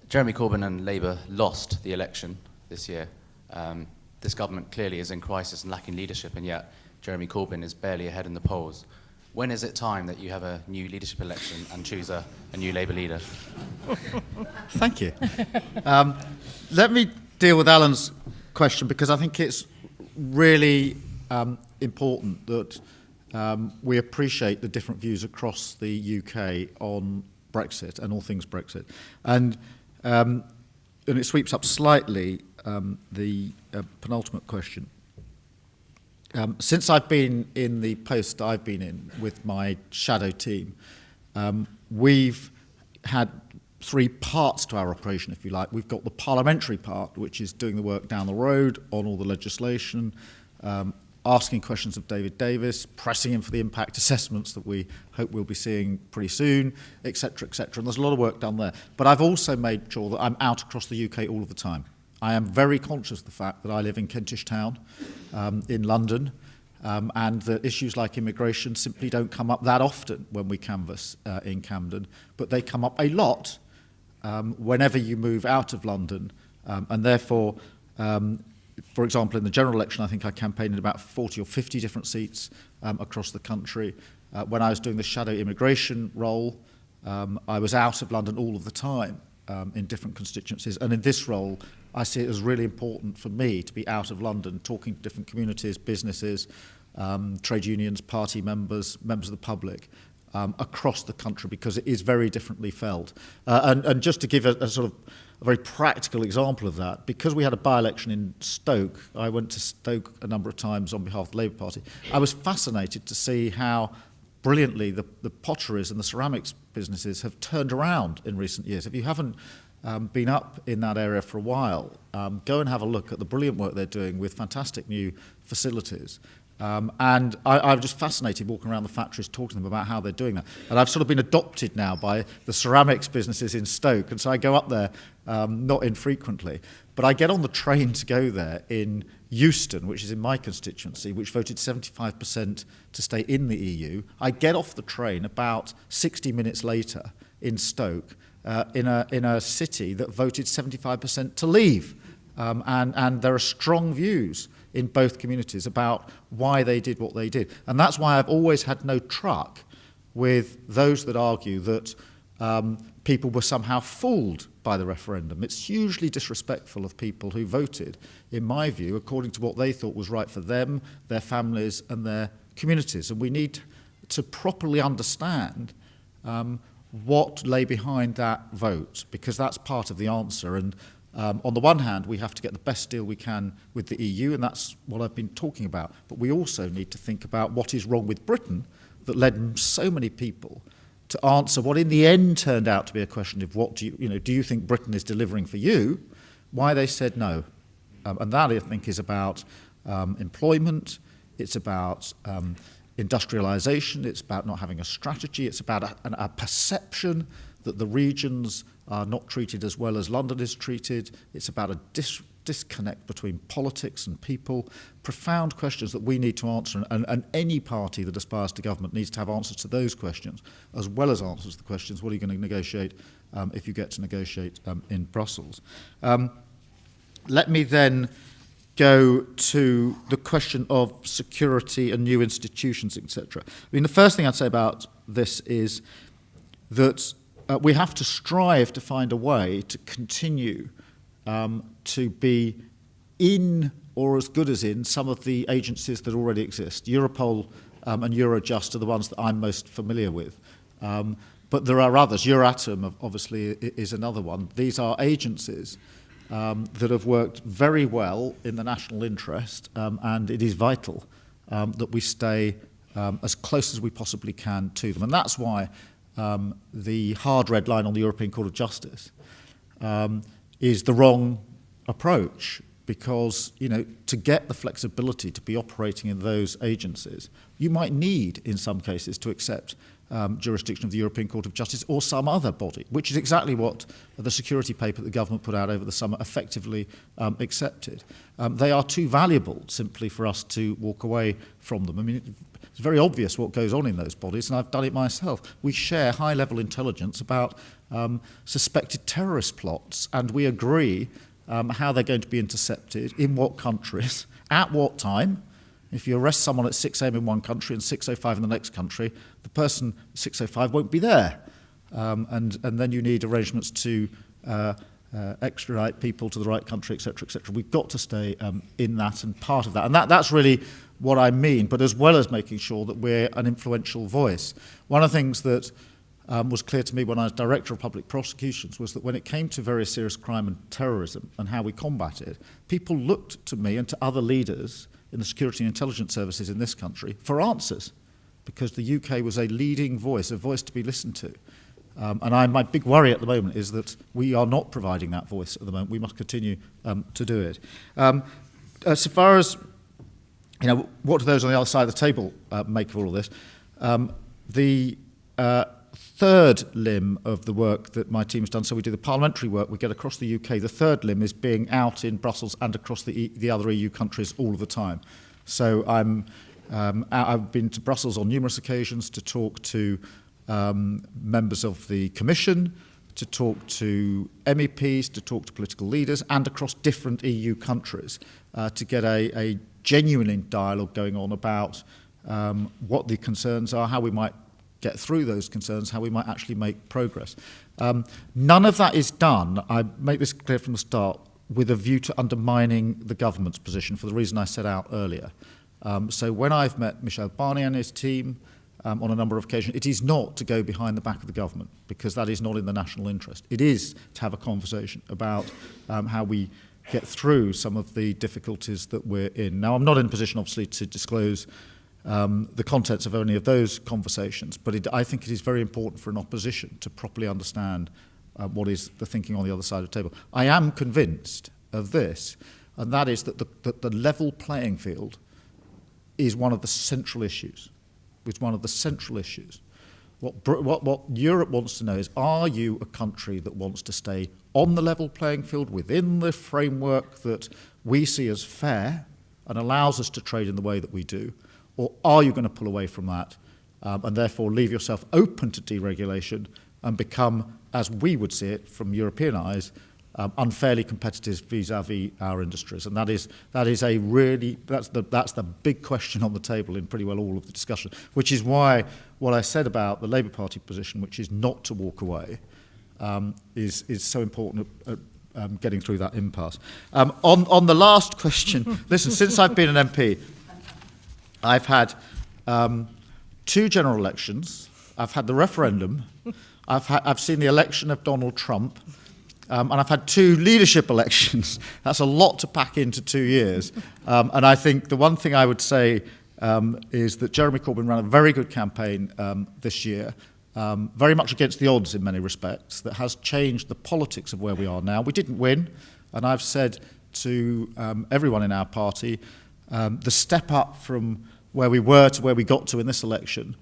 Jeremy Corbyn and Labour lost the election this year. This government clearly is in crisis and lacking leadership, and yet Jeremy Corbyn is barely ahead in the polls. When is it time that you have a new leadership election and choose a new Labour leader? Thank you. Let me deal with Alan's question because I think it's really important that we appreciate the different views across the UK on Brexit and all things Brexit. And it sweeps up slightly the penultimate question. Since I've been in the post I've been in with my shadow team, we've had three parts to our operation, if you like. We've got the parliamentary part, which is doing the work down the road on all the legislation, asking questions of David Davis, pressing him for the impact assessments that we hope we'll be seeing pretty soon, etc., etc. And there's a lot of work done there. But I've also made sure that I'm out across the UK all of the time. I am very conscious of the fact that I live in Kentish Town in London, and that issues like immigration simply don't come up that often when we canvass in Camden, but they come up a lot whenever you move out of London, and therefore, for example, in the general election, I think I campaigned in about 40 or 50 different seats across the country. When I was doing the shadow immigration role, I was out of London all of the time in different constituencies, and in this role, I see it as really important for me to be out of London, talking to different communities, businesses, trade unions, party members, members of the public, across the country, because it is very differently felt. And just to give a sort of a very practical example of that, because we had a by-election in Stoke, I went to Stoke a number of times on behalf of the Labour Party. I was fascinated to see how brilliantly the potteries and the ceramics businesses have turned around in recent years. If you haven't been up in that area for a while, go and have a look at the brilliant work they're doing with fantastic new facilities. And I'm just fascinated walking around the factories, talking to them about how they're doing that. And I've sort of been adopted now by the ceramics businesses in Stoke, and so I go up there not infrequently. But I get on the train to go there in Euston, which is in my constituency, which voted 75% to stay in the EU. I get off the train about 60 minutes later in Stoke, in a city that voted 75% to leave. And there are strong views in both communities about why they did what they did. And that's why I've always had no truck with those that argue that people were somehow fooled by the referendum. It's hugely disrespectful of people who voted, in my view, according to what they thought was right for them, their families, and their communities. And we need to properly understand what lay behind that vote, because that's part of the answer. And on the one hand, we have to get the best deal we can with the EU, and that's what I've been talking about. But we also need to think about what is wrong with Britain that led so many people to answer what in the end turned out to be a question of what do you think Britain is delivering for you, why they said no. And that, I think, is about employment, it's about industrialisation, it's about not having a strategy, it's about a perception that the regions are not treated as well as London is treated. It's about a disconnect between politics and people, profound questions that we need to answer, and any party that aspires to government needs to have answers to those questions, as well as answers to the questions, what are you going to negotiate if you get to negotiate in Brussels? Let me then go to the question of security and new institutions, etc. I mean, the first thing I'd say about this is that we have to strive to find a way to continue to be in, or as good as in, some of the agencies that already exist. Europol and Eurojust are the ones that I'm most familiar with. But there are others. Euratom, obviously, is another one. These are agencies that have worked very well in the national interest, and it is vital that we stay as close as we possibly can to them. And that's why the hard red line on the European Court of Justice is the wrong approach, because to get the flexibility to be operating in those agencies, you might need in some cases to accept jurisdiction of the European Court of Justice or some other body, which is exactly what the security paper that the government put out over the summer effectively accepted. They are too valuable simply for us to walk away from them. I mean, it's very obvious what goes on in those bodies, and I've done it myself. We share high-level intelligence about suspected terrorist plots, and we agree how they're going to be intercepted, in what countries, at what time. If you arrest someone at 6 a.m. in one country and 6:05 in the next country, the person at 6:05 won't be there. And then you need arrangements to extradite people to the right country, etc., etc. We've got to stay in that and part of that. And that's really what I mean, but as well as making sure that we're an influential voice. One of the things that was clear to me when I was Director of Public Prosecutions was that when it came to very serious crime and terrorism and how we combat it, people looked to me and to other leaders in the security and intelligence services in this country for answers, because the UK was a leading voice, a voice to be listened to. And my big worry at the moment is that we are not providing that voice at the moment. We must continue to do it. So far as, what do those on the other side of the table make of all of this? third limb of the work that my team's done, so we do the parliamentary work, we get across the UK. The third limb is being out in Brussels and across the other EU countries all of the time. So I've been to Brussels on numerous occasions to talk to members of the Commission, to talk to MEPs, to talk to political leaders, and across different EU countries to get a genuine dialogue going on about what the concerns are, how we might get through those concerns, how we might actually make progress. None of that is done, I make this clear from the start, with a view to undermining the government's position for the reason I set out earlier. So when I've met Michel Barnier and his team on a number of occasions, it is not to go behind the back of the government, because that is not in the national interest. It is to have a conversation about how we get through some of the difficulties that we're in. Now, I'm not in a position, obviously, to disclose the contents of any of those conversations, but I think it is very important for an opposition to properly understand what is the thinking on the other side of the table. I am convinced of this, and that is that the level playing field is one of the central issues. It's one of the central issues. What Europe wants to know is, are you a country that wants to stay on the level playing field within the framework that we see as fair and allows us to trade in the way that we do, or are you going to pull away from that and therefore leave yourself open to deregulation and become, as we would see it from European eyes, unfairly competitive vis-à-vis our industries? And that is a really, that's the big question on the table in pretty well all of the discussion, which is why what I said about the Labour Party position, which is not to walk away, is so important at getting through that impasse. On the last question, listen, since I've been an MP, I've had 2 general elections, I've had the referendum, I've seen the election of Donald Trump, and I've had 2 leadership elections. That's a lot to pack into 2 years. And I think the one thing I would say is that Jeremy Corbyn ran a very good campaign this year, very much against the odds in many respects, that has changed the politics of where we are now. We didn't win, and I've said to everyone in our party, the step up from where we were to where we got to in this election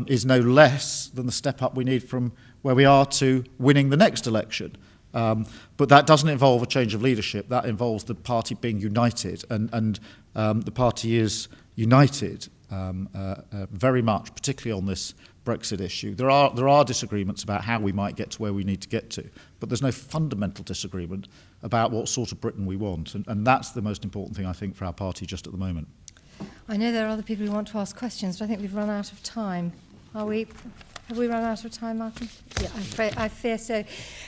is no less than the step up we need from where we are to winning the next election. But that doesn't involve a change of leadership. That involves the party being united, and the party is united very much, particularly on this Brexit issue. There are disagreements about how we might get to where we need to get to, but there's no fundamental disagreement about what sort of Britain we want, and that's the most important thing, I think, for our party just at the moment. I know there are other people who want to ask questions, but I think we've run out of time. Have we run out of time, Martin? Yeah, I fear so.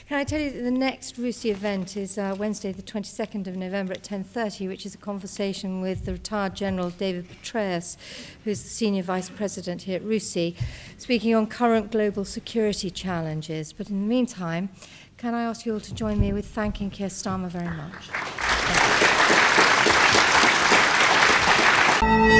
Can I tell you that the next RUSI event is Wednesday, the 22nd of November at 10:30, which is a conversation with the retired General David Petraeus, who is the Senior Vice President here at RUSI, speaking on current global security challenges. But in the meantime, can I ask you all to join me with thanking Keir Starmer very much? Thank you.